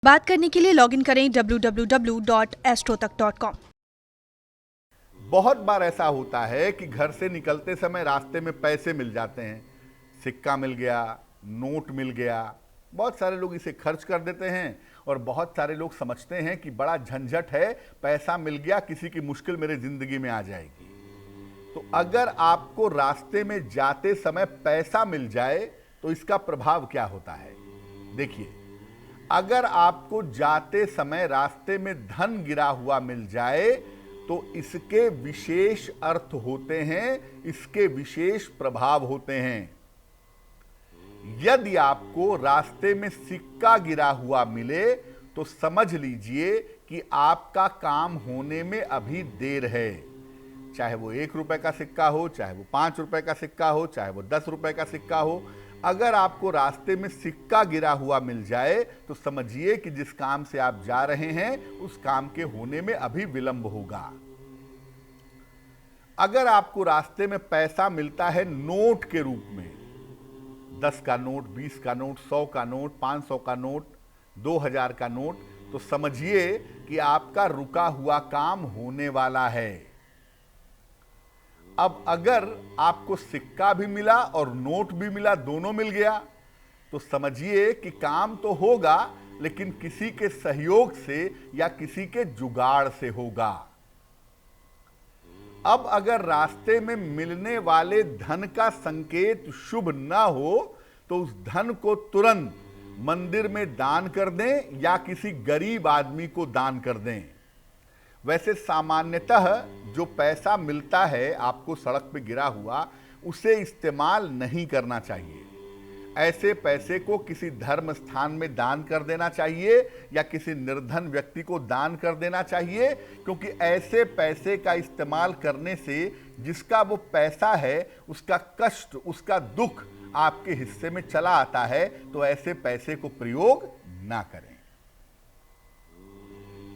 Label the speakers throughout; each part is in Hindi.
Speaker 1: बात करने के लिए लॉगिन करें www.astrotak.com।
Speaker 2: बहुत बार ऐसा होता है कि घर से निकलते समय रास्ते में पैसे मिल जाते हैं, सिक्का मिल गया, नोट मिल गया। बहुत सारे लोग इसे खर्च कर देते हैं और बहुत सारे लोग समझते हैं कि बड़ा झंझट है, पैसा मिल गया, किसी की मुश्किल मेरे जिंदगी में आ जाएगी। तो अगर आपको रास्ते में जाते समय पैसा मिल जाए तो इसका प्रभाव क्या होता है? देखिए, अगर आपको जाते समय रास्ते में धन गिरा हुआ मिल जाए तो इसके विशेष अर्थ होते हैं, इसके विशेष प्रभाव होते हैं। यदि आपको रास्ते में सिक्का गिरा हुआ मिले तो समझ लीजिए कि आपका काम होने में अभी देर है। चाहे वो 1 रुपए का सिक्का हो, चाहे वो 5 रुपए का सिक्का हो, चाहे वो 10 रुपए का सिक्का हो, अगर आपको रास्ते में सिक्का गिरा हुआ मिल जाए तो समझिए कि जिस काम से आप जा रहे हैं उस काम के होने में अभी विलंब होगा। अगर आपको रास्ते में पैसा मिलता है नोट के रूप में, 10 का नोट, 20 का नोट, 100 का नोट, 500 का नोट, 2000 का नोट, तो समझिए कि आपका रुका हुआ काम होने वाला है। अब अगर आपको सिक्का भी मिला और नोट भी मिला, दोनों मिल गया, तो समझिए कि काम तो होगा लेकिन किसी के सहयोग से या किसी के जुगाड़ से होगा। अब अगर रास्ते में मिलने वाले धन का संकेत शुभ ना हो तो उस धन को तुरंत मंदिर में दान कर दें या किसी गरीब आदमी को दान कर दें। वैसे सामान्यतः जो पैसा मिलता है आपको सड़क पे गिरा हुआ, उसे इस्तेमाल नहीं करना चाहिए। ऐसे पैसे को किसी धर्म स्थान में दान कर देना चाहिए या किसी निर्धन व्यक्ति को दान कर देना चाहिए, क्योंकि ऐसे पैसे का इस्तेमाल करने से जिसका वो पैसा है उसका कष्ट, उसका दुख आपके हिस्से में चला आता है। तो ऐसे पैसे को प्रयोग ना करें।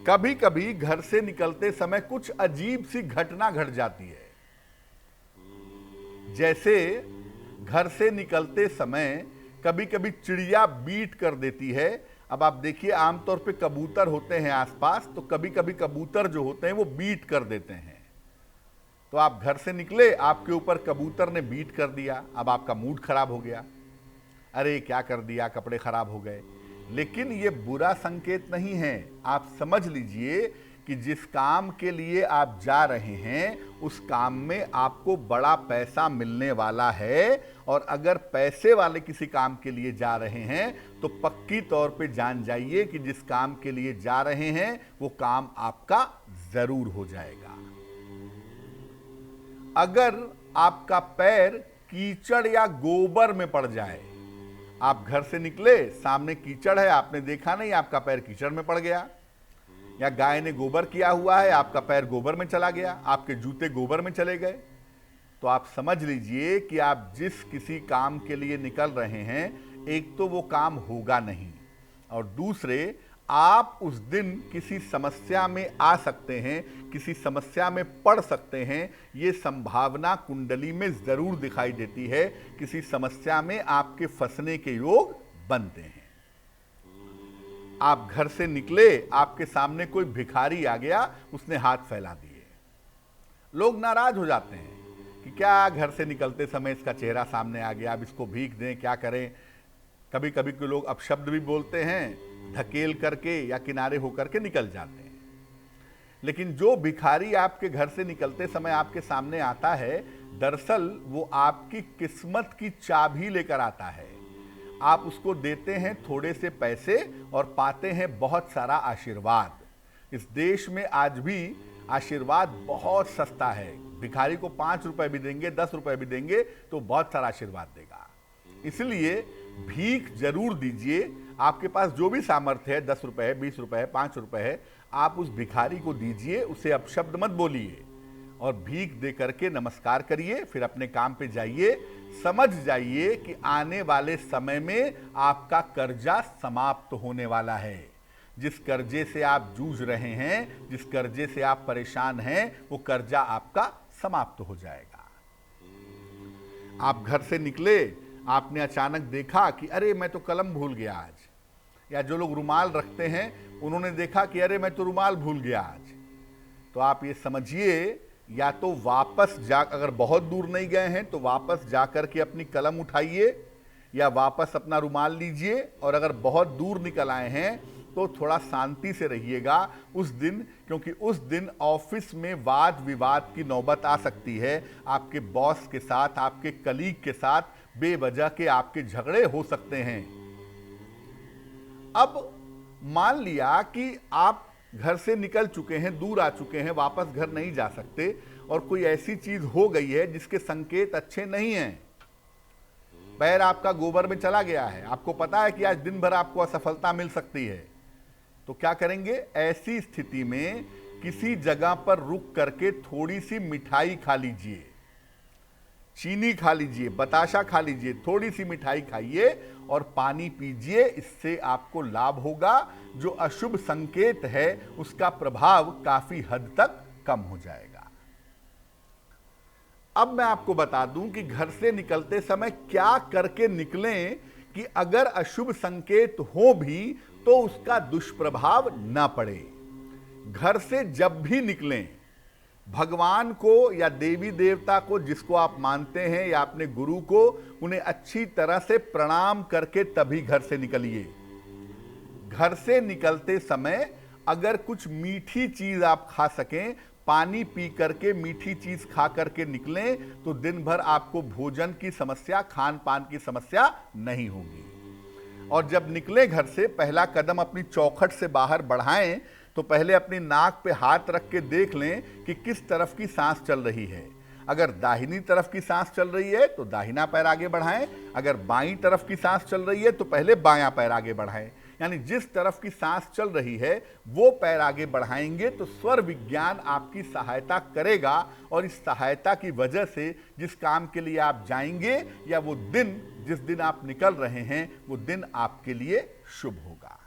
Speaker 2: कभी कभी घर से निकलते समय कुछ अजीब सी घटना घट जाती है। जैसे घर से निकलते समय कभी कभी चिड़िया बीट कर देती है। अब आप देखिए, आमतौर पे कबूतर होते हैं आसपास, तो कभी कभी कबूतर जो होते हैं वो बीट कर देते हैं। तो आप घर से निकले, आपके ऊपर कबूतर ने बीट कर दिया, अब आपका मूड खराब हो गया, अरे क्या कर दिया, कपड़े खराब हो गए। लेकिन ये बुरा संकेत नहीं है। आप समझ लीजिए कि जिस काम के लिए आप जा रहे हैं उस काम में आपको बड़ा पैसा मिलने वाला है, और अगर पैसे वाले किसी काम के लिए जा रहे हैं तो पक्की तौर पे जान जाइए कि जिस काम के लिए जा रहे हैं वो काम आपका जरूर हो जाएगा। अगर आपका पैर कीचड़ या गोबर में पड़ जाए, आप घर से निकले, सामने कीचड़ है, आपने देखा नहीं, आपका पैर कीचड़ में पड़ गया, या गाय ने गोबर किया हुआ है, आपका पैर गोबर में चला गया, आपके जूते गोबर में चले गए, तो आप समझ लीजिए कि आप जिस किसी काम के लिए निकल रहे हैं, एक तो वो काम होगा नहीं, और दूसरे आप उस दिन किसी समस्या में आ सकते हैं, किसी समस्या में पड़ सकते हैं। ये संभावना कुंडली में जरूर दिखाई देती है, किसी समस्या में आपके फंसने के योग बनते हैं। आप घर से निकले, आपके सामने कोई भिखारी आ गया, उसने हाथ फैला दिए, लोग नाराज हो जाते हैं कि क्या घर से निकलते समय इसका चेहरा सामने आ गया, अब इसको भीख दें, क्या करें। कभी कभी के लोग अपशब्द भी बोलते हैं, धकेल करके या किनारे होकर के निकल जाते हैं। लेकिन जो भिखारी आपके घर से निकलते समय आपके सामने आता है, दरअसल वो आपकी किस्मत की चाबी लेकर आता है। आप उसको देते हैं थोड़े से पैसे और पाते हैं बहुत सारा आशीर्वाद। इस देश में आज भी आशीर्वाद बहुत सस्ता है। भिखारी को 5 रुपए भी देंगे, 10 रुपए भी देंगे तो बहुत सारा आशीर्वाद देगा। इसलिए भीख जरूर दीजिए। आपके पास जो भी सामर्थ्य है, 10 रुपए है, 20 रुपए है, 5 रुपए है, आप उस भिखारी को दीजिए, उसे अपशब्द मत बोलिए और भीख दे करके नमस्कार करिए, फिर अपने काम पे जाइए। समझ जाइए कि आने वाले समय में आपका कर्जा समाप्त होने वाला है। जिस कर्जे से आप जूझ रहे हैं, जिस कर्जे से आप परेशान हैं, वो कर्जा आपका समाप्त हो जाएगा। आप घर से निकले, आपने अचानक देखा कि अरे मैं तो कलम भूल गया आज, या जो लोग रुमाल रखते हैं उन्होंने देखा कि अरे मैं तो रुमाल भूल गया आज, तो आप ये समझिए या तो वापस जा, अगर बहुत दूर नहीं गए हैं तो वापस जाकर के अपनी कलम उठाइए या वापस अपना रुमाल लीजिए, और अगर बहुत दूर निकल आए हैं तो थोड़ा शांति से रहिएगा उस दिन, क्योंकि उस दिन ऑफिस में वाद विवाद की नौबत आ सकती है। आपके बॉस के साथ, आपके कलीग के साथ बेवजह के आपके झगड़े हो सकते हैं। अब मान लिया कि आप घर से निकल चुके हैं, दूर आ चुके हैं, वापस घर नहीं जा सकते, और कोई ऐसी चीज हो गई है जिसके संकेत अच्छे नहीं हैं। पैर आपका गोबर में चला गया है, आपको पता है कि आज दिन भर आपको असफलता मिल सकती है, तो क्या करेंगे? ऐसी स्थिति में किसी जगह पर रुक करके थोड़ी सी मिठाई खा लीजिए, चीनी खा लीजिए, बताशा खा लीजिए, थोड़ी सी मिठाई खाइए और पानी पीजिए। इससे आपको लाभ होगा। जो अशुभ संकेत है उसका प्रभाव काफी हद तक कम हो जाएगा। अब मैं आपको बता दूं कि घर से निकलते समय क्या करके निकलें कि अगर अशुभ संकेत हो भी तो उसका दुष्प्रभाव ना पड़े। घर से जब भी निकलें, भगवान को या देवी देवता को जिसको आप मानते हैं या अपने गुरु को, उन्हें अच्छी तरह से प्रणाम करके तभी घर से निकलिए। घर से निकलते समय अगर कुछ मीठी चीज आप खा सकें, पानी पी करके मीठी चीज खा करके निकलें, तो दिन भर आपको भोजन की समस्या, खान पान की समस्या नहीं होगी। और जब निकले घर से, पहला कदम अपनी चौखट से बाहर बढ़ाएं तो पहले अपनी नाक पे हाथ रख के देख लें कि किस तरफ की सांस चल रही है। अगर दाहिनी तरफ की सांस चल रही है तो दाहिना पैर आगे बढ़ाएं, अगर बाईं तरफ की सांस चल रही है तो पहले बायां पैर आगे बढ़ाएं। यानी जिस तरफ की सांस चल रही है वो पैर आगे बढ़ाएंगे तो स्वर विज्ञान आपकी सहायता करेगा, और इस सहायता की वजह से जिस काम के लिए आप जाएंगे या वो दिन जिस दिन आप निकल रहे हैं वो दिन आपके लिए शुभ होगा।